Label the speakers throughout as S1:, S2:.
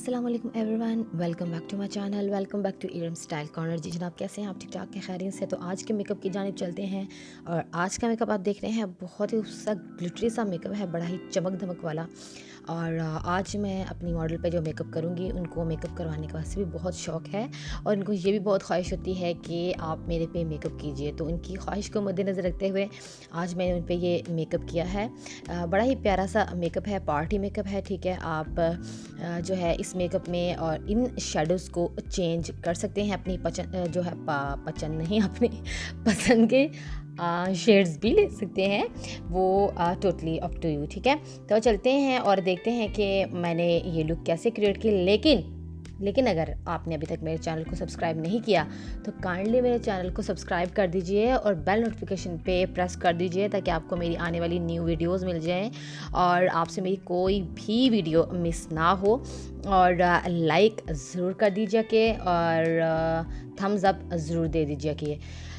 S1: अस्सलाम वालेकुम everyone, welcome back to my channel, welcome back to Iram style corner. जी जनाब, कैसे हैं आप? ठीक ठाक के खैरियत से? तो आज के मेकअप की जानिब चलते हैं। और आज का मेकअप आप देख रहे हैं, बहुत ही सा ग्लिटरी सा मेकअप है, बड़ा ही चमक धमक वाला। और आज मैं अपनी मॉडल पे जो मेकअप करूँगी, उनको मेकअप करवाने का वैसे भी बहुत शौक़ है और उनको ये भी बहुत ख्वाहिश होती है कि आप मेरे पे मेकअप कीजिए। तो उनकी ख्वाहिश को मद्देनज़र रखते हुए आज मैंने उन पे ये मेकअप किया है। बड़ा ही प्यारा सा मेकअप है, पार्टी मेकअप है। ठीक है, आप जो है इस मेकअप में और इन शेडोज़ को चेंज कर सकते हैं अपनी जो है पसंद नहीं, अपनी पसंद के शेड्स भी ले सकते हैं, वो टोटली अप टू यू। ठीक है, तो चलते हैं और देखते हैं कि मैंने ये लुक कैसे क्रिएट की। लेकिन अगर आपने अभी तक मेरे चैनल को सब्सक्राइब नहीं किया तो काइंडली मेरे चैनल को सब्सक्राइब कर दीजिए और बेल नोटिफिकेशन पे प्रेस कर दीजिए ताकि आपको मेरी आने वाली न्यू वीडियोस मिल जाएं और आपसे मेरी कोई भी वीडियो मिस ना हो। और लाइक ज़रूर कर दीजिए कि और थम्स अप ज़रूर दे दीजिए कि।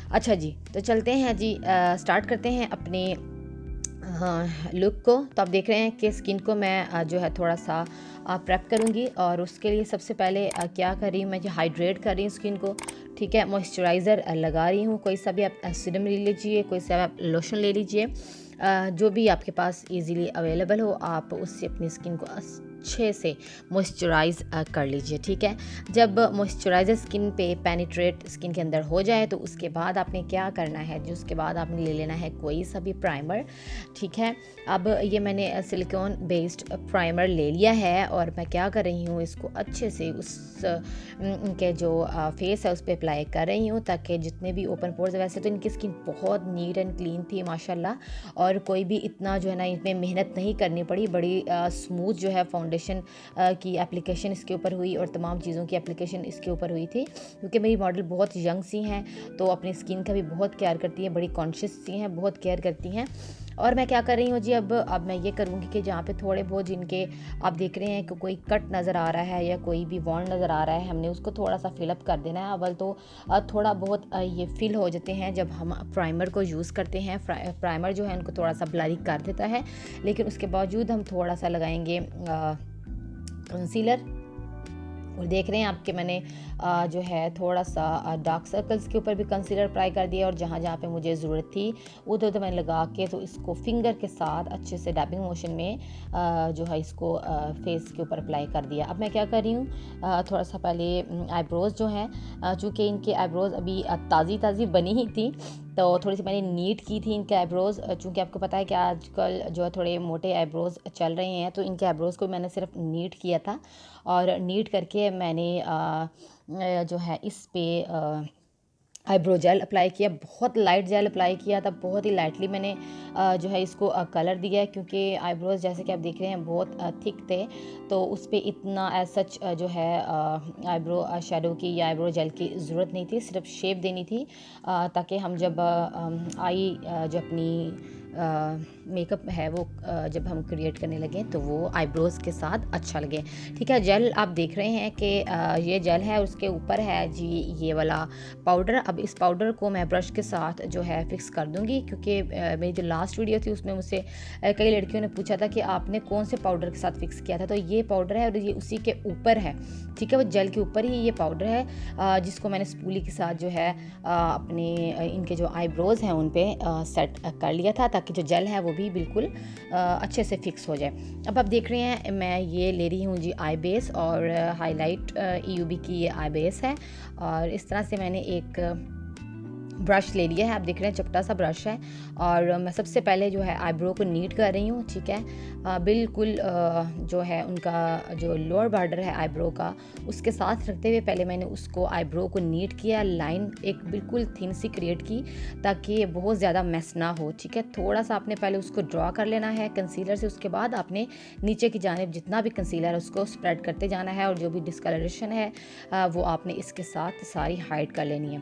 S1: अच्छा जी, तो चलते हैं जी, स्टार्ट करते हैं अपने लुक को। तो आप देख रहे हैं कि स्किन को मैं जो है थोड़ा सा प्रेप करूँगी और उसके लिए सबसे पहले क्या कर रही हूँ, मैं जो हाइड्रेट कर रही हूँ स्किन को। ठीक है, मॉइस्चराइज़र लगा रही हूँ, कोई सा भी आप सीरम ले लीजिए, कोई सा आप लोशन ले लीजिए, जो भी आपके पास इजीली अवेलेबल हो, आप उससे अपनी स्किन को अच्छे से मॉइस्चराइज़ कर लीजिए। ठीक है, जब मॉइस्चराइज़र स्किन पे पेनिट्रेट स्किन के अंदर हो जाए तो उसके बाद आपने क्या करना है जो उसके बाद आपने ले लेना है कोई सा भी प्राइमर। ठीक है, अब ये मैंने सिलिकॉन बेस्ड प्राइमर ले लिया है और मैं क्या कर रही हूँ, इसको अच्छे से उस के जो फेस है उस पर अप्लाई कर रही हूँ ताकि जितने भी ओपन पोर्स है, वैसे तो इनकी स्किन बहुत नीट एंड क्लीन थी माशाल्लाह, और कोई भी इतना जो है ना इसमें मेहनत नहीं करनी पड़ी। बड़ी स्मूथ जो है फाउंडेशन की एप्लीकेशन इसके ऊपर हुई और तमाम चीज़ों की एप्लीकेशन इसके ऊपर हुई थी, क्योंकि मेरी मॉडल बहुत यंग सी हैं तो अपनी स्किन का भी बहुत केयर करती हैं, बड़ी कॉन्शियस सी हैं, बहुत केयर करती हैं। और मैं क्या कर रही हूँ जी, अब मैं ये करूँगी कि जहाँ पे थोड़े बहुत जिनके आप देख रहे हैं कि कोई कट नज़र आ रहा है या कोई भी वॉन्ड नज़र आ रहा है, हमने उसको थोड़ा सा फिलअप कर देना है। अव्वल तो थोड़ा बहुत ये फिल हो जाते हैं जब हम प्राइमर को यूज़ करते हैं। प्राइमर जो है उनको थोड़ा सा ब्लरी कर देता है, लेकिन उसके बावजूद हम थोड़ा सा लगाएंगे कंसीलर। और देख रहे हैं आपके मैंने जो है थोड़ा सा डार्क सर्कल्स के ऊपर भी कंसीलर अप्लाई कर दिया और जहाँ जहाँ पे मुझे ज़रूरत थी उधर तो मैंने लगा के तो इसको फिंगर के साथ अच्छे से डैबिंग मोशन में जो है इसको फेस के ऊपर अप्लाई कर दिया। अब मैं क्या कर रही हूँ, थोड़ा सा पहले आईब्रोज़ जो हैं, चूँकि इनके आईब्रोज़ अभी ताज़ी बनी ही थी तो थोड़ी सी मैंने नीट की थी इनके आईब्रोज़। चूँकि आपको पता है कि आजकल जो है थोड़े मोटे आईब्रोज़ चल रहे हैं, तो इनके आईब्रोज़ को मैंने सिर्फ नीट किया था और नीट करके मैंने जो है इस पे आईब्रो जेल अप्लाई किया। बहुत लाइट जेल अप्लाई किया था, बहुत ही लाइटली मैंने जो है इसको कलर दिया है, क्योंकि आईब्रोज़ जैसे कि आप देख रहे हैं बहुत थिक थे, तो उस पर इतना एज सच जो है आईब्रो शेडो की या आईब्रो जेल की ज़रूरत नहीं थी, सिर्फ शेप देनी थी ताकि हम जब आई जो अपनी मेकअप है वो जब हम क्रिएट करने लगे तो वो आईब्रोज़ के साथ अच्छा लगे। ठीक है, जेल आप देख रहे हैं कि ये जेल है, उसके ऊपर है जी ये वाला पाउडर। अब इस पाउडर को मैं ब्रश के साथ जो है फिक्स कर दूंगी, क्योंकि मेरी जो लास्ट वीडियो थी उसमें मुझसे कई लड़कियों ने पूछा था कि आपने कौन से पाउडर के साथ फिक्स किया था। तो ये पाउडर है और ये उसी के ऊपर है। ठीक है, वो जेल के ऊपर ही ये पाउडर है जिसको मैंने स्पूली के साथ जो है अपने इनके जो आईब्रोज़ हैं उन पर सेट कर लिया था ताकि जो जेल है वो भी बिल्कुल अच्छे से फिक्स हो जाए। अब आप देख रहे हैं मैं ये ले रही हूँ जी आई बेस, और हाईलाइट EUB की ये आई बेस है और इस तरह से मैंने एक ब्रश ले लिया है। आप देख रहे हैं चपटा सा ब्रश है और मैं सबसे पहले जो है आईब्रो को नीट कर रही हूँ। ठीक है, बिल्कुल जो है उनका जो लोअर बॉर्डर है आईब्रो का उसके साथ रखते हुए पहले मैंने उसको आईब्रो को नीट किया, लाइन एक बिल्कुल थिन सी क्रिएट की ताकि बहुत ज़्यादा मैस ना हो। ठीक है, थोड़ा सा आपने पहले उसको ड्रॉ कर लेना है कंसीलर से, उसके बाद आपने नीचे की जानिब जितना भी कंसीलर है उसको स्प्रेड करते जाना है और जो भी डिस्कलरेशन है वो आपने इसके साथ सारी हाइड कर लेनी है।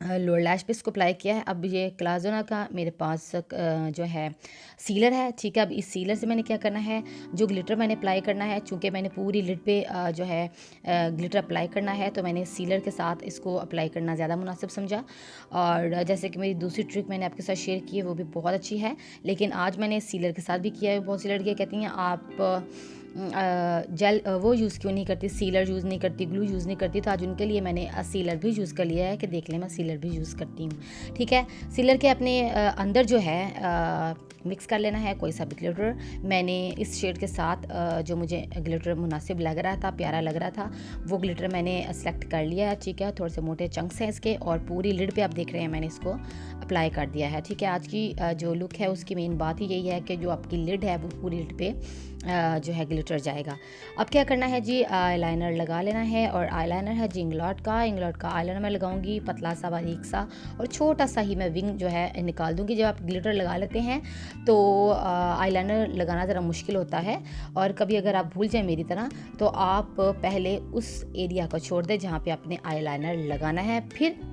S1: लोअर लैश पे इसको अप्लाई किया है। अब ये क्लाज़ोना का मेरे पास जो है सीलर है, ठीक है। अब इस सीलर से मैंने क्या करना है, जो ग्लिटर मैंने अप्लाई करना है, चूँकि मैंने पूरी लिड पे जो है ग्लिटर अप्लाई करना है, तो मैंने सीलर के साथ इसको अप्लाई करना ज़्यादा मुनासिब समझा। और जैसे कि मेरी दूसरी ट्रिक मैंने आपके साथ शेयर की है, वो भी बहुत अच्छी है, लेकिन आज मैंने सीलर के साथ भी किया है। बहुत सी लड़कियाँ कहती हैं आप जेल वो यूज़ क्यों नहीं करती, सीलर यूज़ नहीं करती, ग्लू यूज़ नहीं करती, तो आज उनके लिए मैंने सीलर भी यूज़ कर लिया है कि देख लें मैं सीलर भी यूज़ करती हूँ, ठीक है। सीलर के अपने अंदर जो है मिक्स कर लेना है कोई सा भी ग्लिटर। मैंने इस शेड के साथ जो मुझे ग्लिटर मुनासिब लग रहा था, प्यारा लग रहा था, वो ग्लिटर मैंने सेलेक्ट कर लिया है, ठीक है। थोड़े से मोटे चंक्स हैं इसके, और पूरी लिड पे आप देख रहे हैं मैंने इसको अप्लाई कर दिया है, ठीक है। आज की जो लुक है उसकी मेन बात ही यही है कि जो आपकी लिड है वो पूरी लिड पे जो है ग्लिटर जाएगा। अब क्या करना है जी, आईलाइनर लगा लेना है, और आईलाइनर है जी इंग्लॉट का आईलाइनर मैं लगाऊंगी, पतला सा बारीक सा, और छोटा सा ही मैं विंग जो है निकाल दूंगी। जब आप ग्लिटर लगा लेते हैं तो आईलाइनर लगाना ज़रा मुश्किल होता है, और कभी अगर आप भूल जाएं मेरी तरह, तो आप पहले उस एरिया को छोड़ दें जहाँ पे आपने आईलाइनर लगाना है, फिर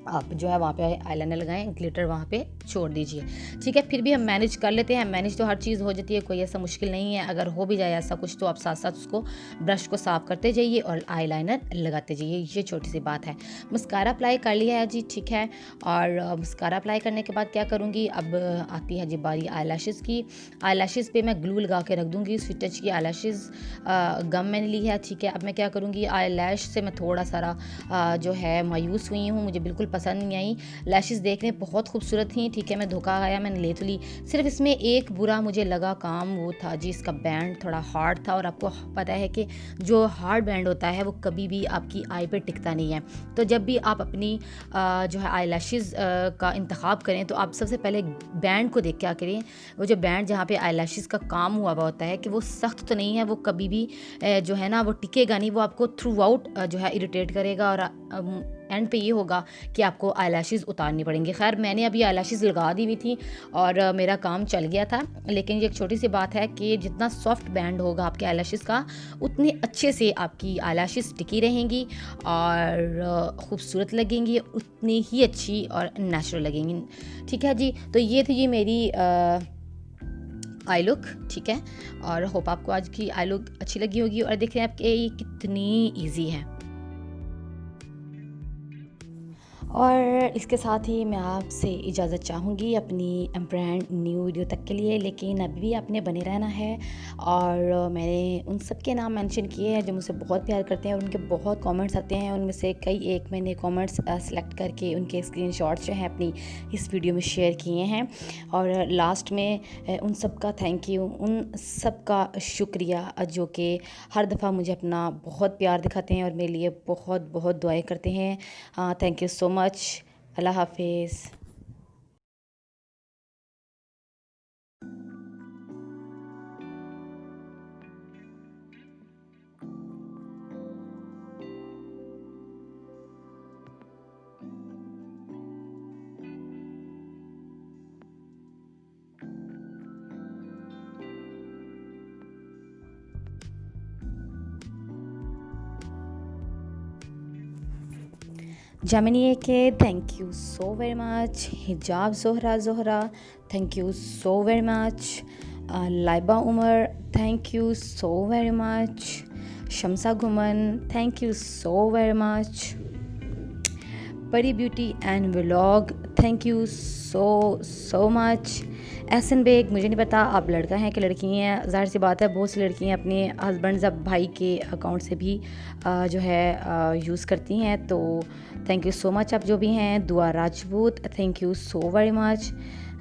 S1: आप जो है वहाँ पे आईलाइनर लगाएं, ग्लिटर वहाँ पे छोड़ दीजिए, ठीक है। फिर भी हम मैनेज कर लेते हैं, मैनेज तो हर चीज़ हो जाती है, कोई ऐसा मुश्किल नहीं है। अगर हो भी जाए ऐसा कुछ तो आप साथ साथ उसको ब्रश को साफ़ करते जाइए और आईलाइनर लगाते जाइए, ये छोटी सी बात है। मस्कारा अप्लाई कर लिया है जी, ठीक है। और मस्कारा अप्लाई करने के बाद क्या करूँगी, अब आती है जी बारी आईलैशेज़ की। आईलैशेज़ पे मैं ग्लू लगा के रख दूँगी, स्वीट टच की आईलैशेज़ गम मैंने ली है, ठीक है। अब मैं क्या करूँगी, आईलैश से मैं थोड़ा सारा जो है मायूस हुई हूँ, मुझे बिल्कुल पसंद नहीं आई। लैशेज़ देखने बहुत खूबसूरत थी, ठीक है, मैं धोखा खाया, मैंने ले तो ली। सिर्फ इसमें एक बुरा मुझे लगा काम, वो था जी इसका बैंड थोड़ा हार्ड था, और आपको पता है कि जो हार्ड बैंड होता है वो कभी भी आपकी आई पे टिकता नहीं है। तो जब भी आप अपनी जो है आई लैशेज़ का इंतखाब करें, तो आप सबसे पहले बैंड को देख क्या करें। वो जो बैंड जहाँ पे आई लैशेज़ का काम हुआ हुआ होता है कि वो सख्त तो नहीं है, वो कभी भी जो है ना वो टिकेगा नहीं, वो आपको थ्रू आउट जो है इरिटेट करेगा, और एंड पे ये होगा कि आपको आईलैशेज़ उतारनी पड़ेंगी। खैर मैंने अभी आईलैशेज़ लगा दी हुई थी और मेरा काम चल गया था, लेकिन ये एक छोटी सी बात है कि जितना सॉफ्ट बैंड होगा आपके आईलैशेज़ का, उतने अच्छे से आपकी आईलैशेज़ टिकी रहेंगी और ख़ूबसूरत लगेंगी, उतनी ही अच्छी और नेचुरल लगेंगी, ठीक है जी। तो ये थी जी मेरी आई लुक, ठीक है। और होप आपको आज की आई लुक अच्छी लगी होगी, और देख रहे हैं आपके ये कितनी ईजी है। और इसके साथ ही मैं आपसे इजाज़त चाहूँगी अपनी ब्रांड न्यू वीडियो तक के लिए, लेकिन अभी भी आपने बने रहना है। और मैंने उन सब के नाम मेंशन किए हैं जो मुझसे बहुत प्यार करते हैं, और उनके बहुत कमेंट्स आते हैं, उनमें से कई एक मैंने कमेंट्स सेलेक्ट करके उनके स्क्रीनशॉट्स जो हैं अपनी इस वीडियो में शेयर किए हैं। और लास्ट में उन सब का थैंक यू, उन सब का शुक्रिया जो कि हर दफ़ा मुझे अपना बहुत प्यार दिखाते हैं और मेरे लिए बहुत बहुत दुआएं करते हैं। Thank you so much. Allah हाफिज़। जामिनी के thank you so very much. Hijab Zohra thank you so very much. Laiba Umar thank you so very much. Shamsa Guman thank you so very much. Pari beauty and vlog thank you so much. Ehsan Baig, मुझे नहीं पता आप लड़का हैं कि लड़की हैं, ज़ाहिर सी बात है बहुत सी लड़कियां अपने हस्बैंड या भाई के अकाउंट से भी जो है यूज़ करती हैं, तो थैंक यू सो मच आप जो भी हैं। Dua Rajput thank you so very much.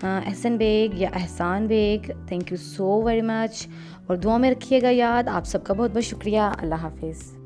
S1: Ehsan Baig या Ehsan Baig thank you so very much, और दुआ में रखिएगा याद। आप सबका बहुत बहुत शुक्रिया। अल्लाह हाफिज़।